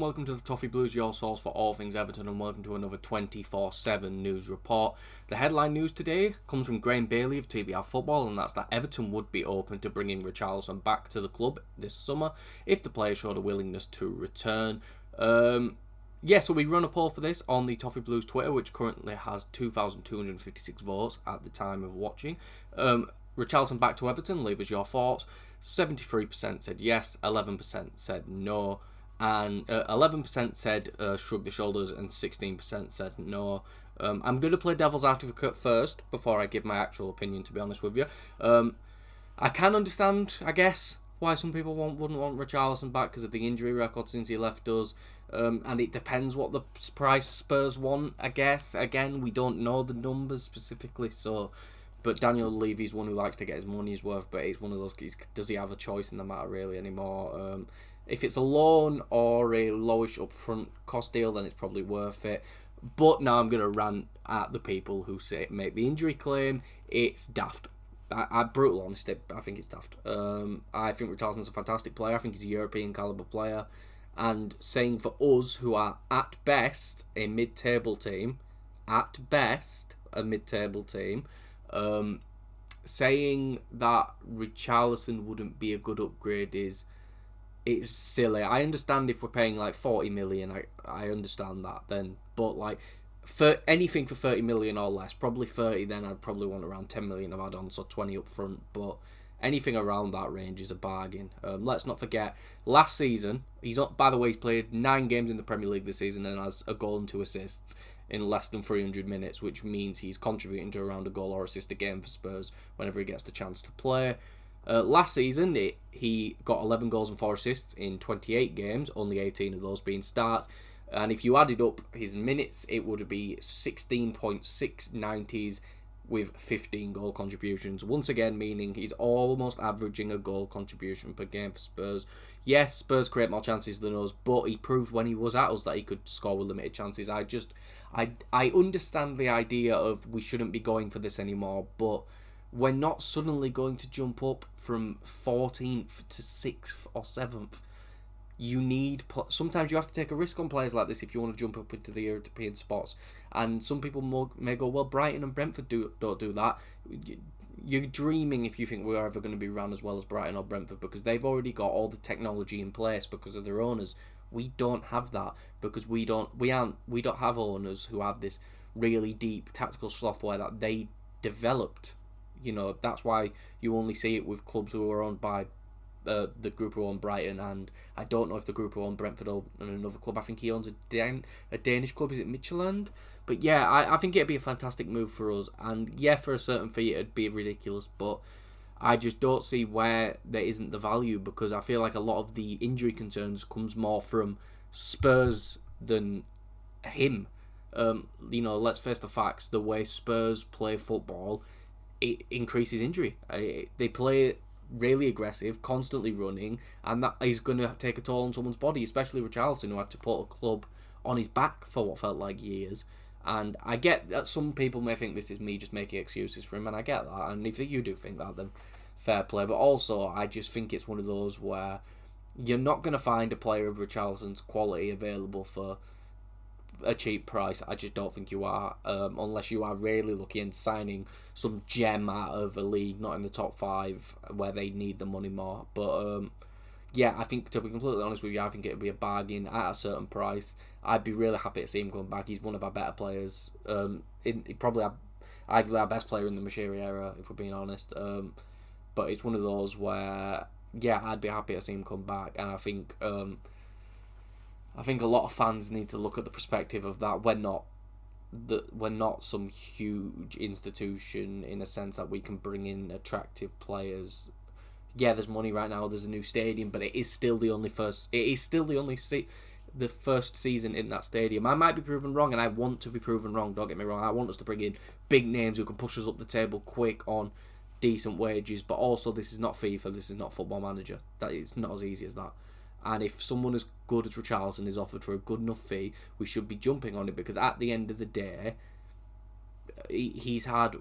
welcome to the Toffee Blues, your source for all things Everton, and welcome to another 24/7 news report. The headline news today comes from Graham Bailey of TBR Football, and that's that Everton would be open to bringing Richarlison back to the club this summer if the player showed a willingness to return. So we run a poll for this on the Toffee Blues Twitter, which currently has 2,256 votes at the time of watching. Richarlison back to Everton, leave us your thoughts. 73% said yes, 11% said no, and 11% said shrug the shoulders, and 16% said no. I'm going to play devil's advocate first before I give my actual opinion, to be honest with you. I can understand, I guess, why some people wouldn't want Richarlison back because of the injury record since he left us. And it depends what the price Spurs want, I guess. Again, we don't know the numbers specifically, so... But Daniel Levy's one who likes to get his money's worth, but he's one of those... Does he have a choice in the matter, really, anymore? If it's a loan or a lowish upfront cost deal, then it's probably worth it. But now I'm going to rant at the people who say make the injury claim. It's daft. Brutal honesty, I think it's daft. I think Richarlison's a fantastic player. I think he's a European calibre player. And saying for us, who are at best a mid-table team, saying that Richarlison wouldn't be a good upgrade it's silly. I understand if we're paying like 40 million, I understand that then, but like for anything for 30 million or less, probably 30, then I'd probably want around 10 million of add-ons, or 20 up front, but anything around that range is a bargain. Let's not forget, last season, he's played 9 games in the Premier League this season and has a goal and 2 assists in less than 300 minutes, which means he's contributing to around a goal or assist a game for Spurs whenever he gets the chance to play. Last season, he got 11 goals and 4 assists in 28 games, only 18 of those being starts. And if you added up his minutes, it would be 16.690s with 15 goal contributions. Once again, meaning he's almost averaging a goal contribution per game for Spurs. Yes, Spurs create more chances than us, but he proved when he was at us that he could score with limited chances. I understand the idea of we shouldn't be going for this anymore, but we're not suddenly going to jump up from 14th to 6th or 7th. Sometimes you have to take a risk on players like this if you want to jump up into the European spots. And some people may go, well, Brighton and Brentford don't do that. You're dreaming if you think we're ever going to be run as well as Brighton or Brentford, because they've already got all the technology in place because of their owners. We don't have that because we don't have owners who have this really deep tactical software that they developed. You know, that's why you only see it with clubs who are owned by the group who own Brighton, and I don't know if the group who own Brentford own another club. I think he owns a Danish club. Is it Midtjylland? But yeah, I think it'd be a fantastic move for us, and yeah, for a certain fee it'd be ridiculous, but I just don't see where there isn't the value, because I feel like a lot of the injury concerns comes more from Spurs than him. Let's face the facts. The way Spurs play football, it increases injury. They play really aggressive, constantly running, and that is going to take a toll on someone's body, especially Richarlison, who had to put a club on his back for what felt like years. And I get that some people may think this is me just making excuses for him, and I get that, and if you do think that, then fair play. But also, I just think it's one of those where you're not going to find a player of Richarlison's quality available for a cheap price. I just don't think you are, unless you are really lucky and signing some gem out of a league not in the top 5 where they need the money more. But I think, to be completely honest with you, I think it would be a bargain at a certain price. I'd be really happy to see him come back. He's one of our better players. Probably arguably our best player in the Mashiri era, if we're being honest. But it's one of those where, I'd be happy to see him come back, and I think a lot of fans need to look at the perspective of that. We're not some huge institution in a sense that we can bring in attractive players. Yeah, there's money right now. There's a new stadium, but it is still the first season in that stadium. I might be proven wrong, and I want to be proven wrong. Don't get me wrong. I want us to bring in big names who can push us up the table quick on decent wages. But also, this is not FIFA. This is not Football Manager. That is not as easy as that. And if someone as good as Richarlison is offered for a good enough fee, we should be jumping on it, because at the end of the day, he's had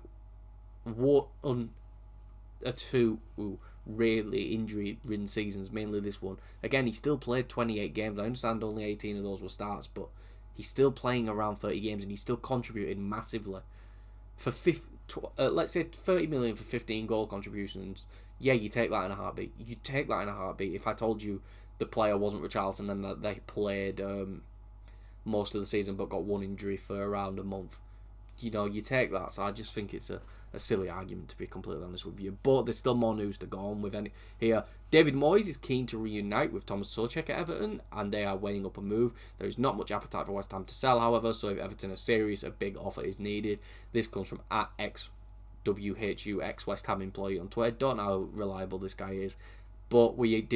really injury-ridden seasons, mainly this one. Again, he still played 28 games. I understand only 18 of those were starts, but he's still playing around 30 games, and he's still contributing massively. For let's say 30 million for 15 goal contributions, yeah, you take that in a heartbeat. You take that in a heartbeat. If I told you the player wasn't Richarlison and that they played most of the season but got one injury for around a month, you take that. So I just think it's a silly argument, to be completely honest with you. But there's still more news to go on with here. David Moyes is keen to reunite with Tomas Soucek at Everton, and they are weighing up a move. There is not much appetite for West Ham to sell, however, so if Everton are serious, a big offer is needed. This comes from @XWHUX West Ham employee on Twitter. Don't know how reliable this guy is, but we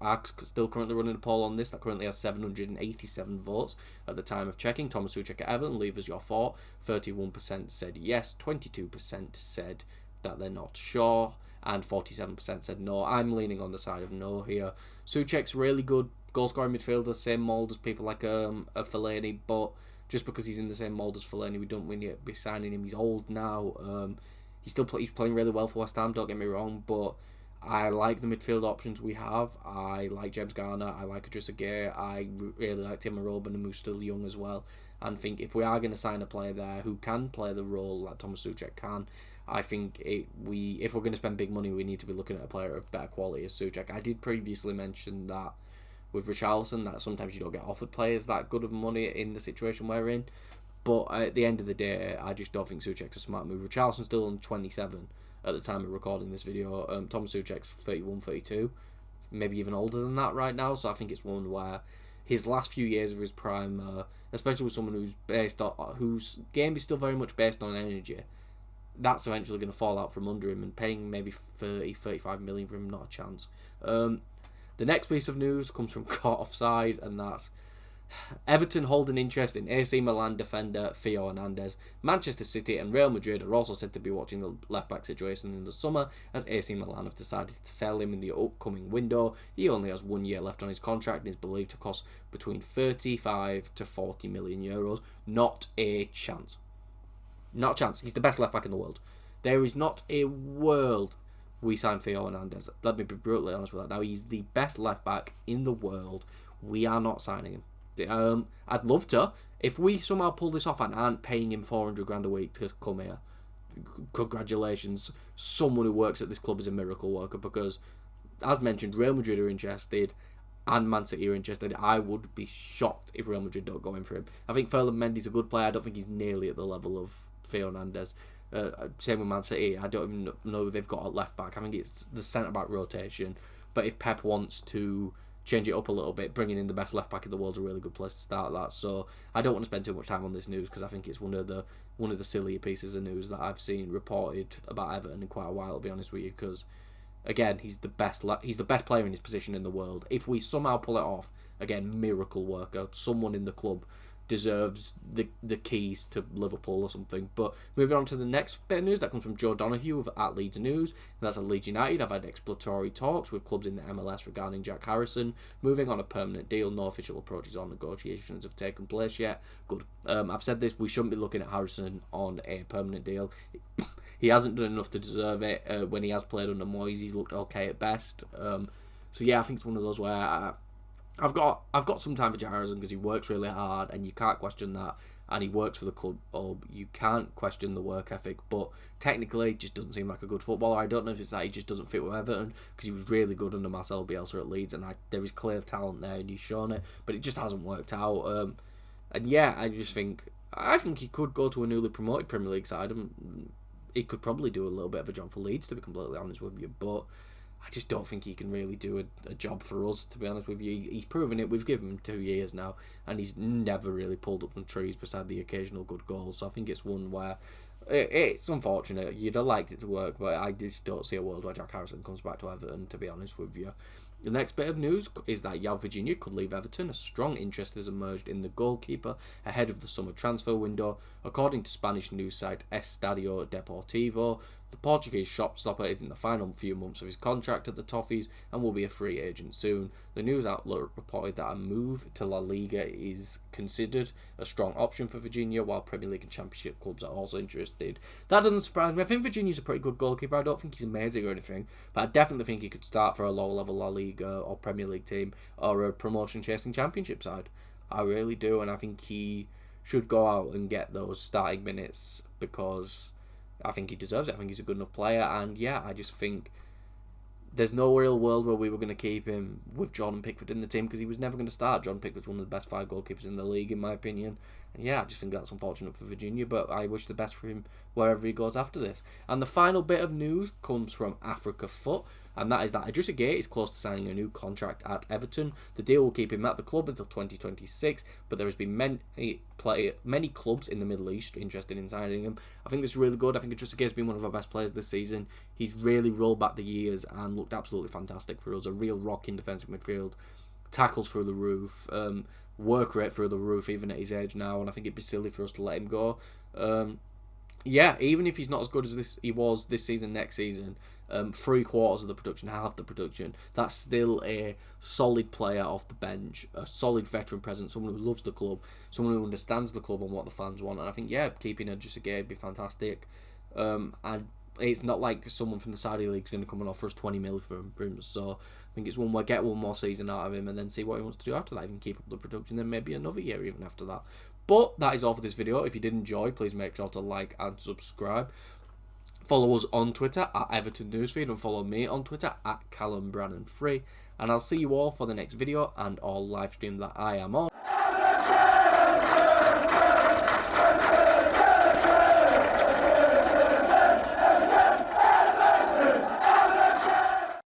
are still currently running a poll on this that currently has 787 votes at the time of checking. Tomas Soucek at Everton, leave us your thought. 31% said yes, 22% said that they're not sure, and 47% said no. I'm leaning on the side of no here. Soucek's really good goal-scoring midfielder, same mould as people like a Fellaini, but just because he's in the same mould as Fellaini, we don't really be signing him. He's old now. He's playing really well for West Ham, don't get me wrong, but I like the midfield options we have. I like James Garner. I like Idrissa Gueye. I really like Tim Robben, who's still young as well. And think if we are going to sign a player there who can play the role like Tomas Soucek can, I think if we're going to spend big money, we need to be looking at a player of better quality as Soucek. I did previously mention that with Richarlison, that sometimes you don't get offered players that good of money in the situation we're in. But at the end of the day, I just don't think Soucek's a smart move. Richarlison's still on 27 at the time of recording this video. Tomas Soucek's 31, 32, maybe even older than that right now. So I think it's one where his last few years of his prime, especially with someone whose game is still very much based on energy, that's eventually going to fall out from under him, and paying maybe 30, 35 million for him, not a chance. The next piece of news comes from Caught Offside, and that's Everton hold an interest in AC Milan defender Theo Hernandez. Manchester City and Real Madrid are also said to be watching the left-back situation in the summer, as AC Milan have decided to sell him in the upcoming window. He only has 1 year left on his contract and is believed to cost between 35 to 40 million euros. Not a chance. Not a chance. He's the best left-back in the world. There is not a world we sign Theo Hernandez. Let me be brutally honest with that. Now, he's the best left-back in the world. We are not signing him. I'd love to. If we somehow pull this off and aren't paying him 400 grand a week to come here, congratulations. Someone who works at this club is a miracle worker, because, as mentioned, Real Madrid are interested and Man City are interested. I would be shocked if Real Madrid don't go in for him. I think Ferland Mendy's a good player. I don't think he's nearly at the level of Theo Hernandez. Same with Man City. I don't even know if they've got a left back. I think it's the centre back rotation. But if Pep wants to change it up a little bit, bringing in the best left back in the world is a really good place to start that. So I don't want to spend too much time on this news, because I think it's one of the sillier pieces of news that I've seen reported about Everton in quite a while, to be honest with you, because again, he's the best player in his position in the world. If we somehow pull it off, again, miracle worker, someone in the club deserves the keys to Liverpool or something. But moving on to the next bit of news, that comes from Joe Donoghue at Leeds News, and that's at Leeds United. I've had exploratory talks with clubs in the MLS regarding Jack Harrison moving on a permanent deal. No official approaches or negotiations have taken place yet. Good. I've said this, we shouldn't be looking at Harrison on a permanent deal. He hasn't done enough to deserve it. When he has played under Moyes, he's looked okay at best. So yeah, I think it's one of those where I've got some time for Jack Harrison, because he works really hard and you can't question that, and he works for the club, or you can't question the work ethic, but technically it just doesn't seem like a good footballer. I don't know if it's that he just doesn't fit with Everton, because he was really good under Marcelo Bielsa at Leeds, and there is clear talent there and he's shown it, but it just hasn't worked out. And yeah, I think he could go to a newly promoted Premier League side, and he could probably do a little bit of a job for Leeds, to be completely honest with you, but I just don't think he can really do a job for us, to be honest with you. He's proven it. We've given him 2 years now, and he's never really pulled up some trees beside the occasional good goal. So I think it's one where it's unfortunate. You'd have liked it to work, but I just don't see a world where Jack Harrison comes back to Everton, to be honest with you. The next bit of news is that Joao Virginia could leave Everton. A strong interest has emerged in the goalkeeper ahead of the summer transfer window. According to Spanish news site Estadio Deportivo, The Portuguese shopstopper is in the final few months of his contract at the Toffees and will be a free agent soon. The news outlet reported that a move to La Liga is considered a strong option for Virginia, while Premier League and Championship clubs are also interested. That doesn't surprise me. I think Virginia's a pretty good goalkeeper. I don't think he's amazing or anything, but I definitely think he could start for a lower level La Liga or Premier League team or a promotion chasing Championship side. I really do, and I think he should go out and get those starting minutes because I think he deserves it. I think he's a good enough player, and yeah, I just think there's no real world where we were going to keep him with Jordan Pickford in the team because he was never going to start. Jordan Pickford's one of the best 5 goalkeepers in the league, in my opinion. And yeah, I just think that's unfortunate for Virginia, but I wish the best for him wherever he goes after this. And the final bit of news comes from Africa Foot, and that is that Idrissa Gueye is close to signing a new contract at Everton. The deal will keep him at the club until 2026, but there has been many clubs in the Middle East interested in signing him. I think this is really good. I think Idrissa Gueye has been one of our best players this season. He's really rolled back the years and looked absolutely fantastic for us. A real rock in defensive midfield, tackles through the roof, work rate through the roof even at his age now, and I think it'd be silly for us to let him go. Yeah, even if he's not as good as he was this season, next season, 3/4 of the production, half the production, that's still a solid player off the bench, a solid veteran presence, someone who loves the club, someone who understands the club and what the fans want. And I think, yeah, keeping Idrissa Gueye would be fantastic. And it's not like someone from the Saudi League is going to come and offer us 20 mil for him. So I think it's we'll get one more season out of him and then see what he wants to do after that. Even keep up the production, then maybe another year even after that. But that is all for this video. If you did enjoy, please make sure to like and subscribe. Follow us on Twitter at Everton Newsfeed and follow me on Twitter at Callum Brannan3. And I'll see you all for the next video and all live stream that I am on.